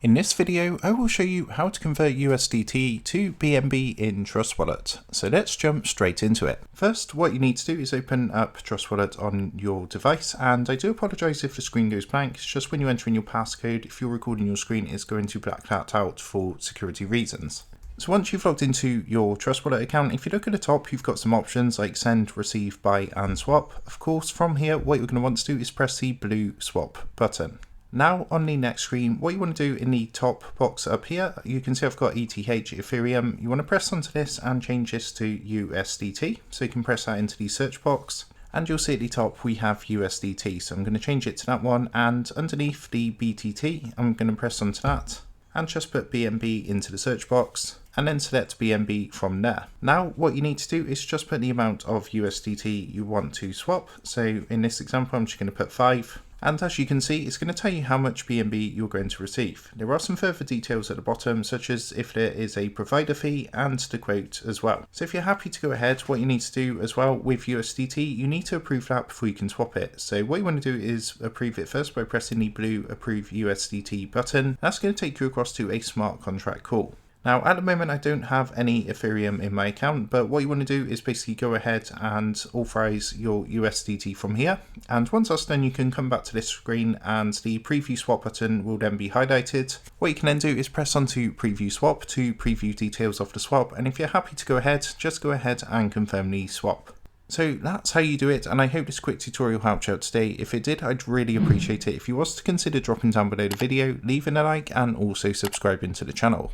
In this video, I will show you how to convert USDT to BNB in Trust Wallet. So let's jump straight into it. First, what you need to do is open up Trust Wallet on your device, and I do apologize if the screen goes blank. It's just when you enter in your passcode, if you're recording your screen, it's going to black that out for security reasons. So once you've logged into your Trust Wallet account, if you look at the top, you've got some options like send, receive, buy, and swap. Of course, from here, what you're going to want to do is press the blue swap button. Now on the next screen, what you want to do in the top box up here, you can see I've got ETH Ethereum. You want to press onto this and change this to USDT. So you can press that into the search box and you'll see at the top we have USDT. So I'm going to change it to that one, and underneath the BTT, I'm going to press onto that and just put BNB into the search box and then select BNB from there. Now what you need to do is just put the amount of USDT you want to swap. So in this example, I'm just going to put 5. And as you can see, it's going to tell you how much BNB you're going to receive. There are some further details at the bottom, such as if there is a provider fee and the quote as well. So if you're happy to go ahead, what you need to do as well with USDT, you need to approve that before you can swap it. So what you want to do is approve it first by pressing the blue approve USDT button. That's going to take you across to a smart contract call. Now at the moment I don't have any Ethereum in my account, but what you want to do is basically go ahead and authorize your USDT from here. And once that's done, you can come back to this screen and the preview swap button will then be highlighted. What you can then do is press onto preview swap to preview details of the swap, and if you're happy to go ahead, just go ahead and confirm the swap. So that's how you do it, and I hope this quick tutorial helped you out today. If it did, I'd really appreciate it if you was to consider dropping down below the video, leaving a like, and also subscribing to the channel.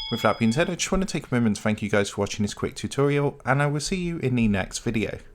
With that being said, I just want to take a moment to thank you guys for watching this quick tutorial, and I will see you in the next video.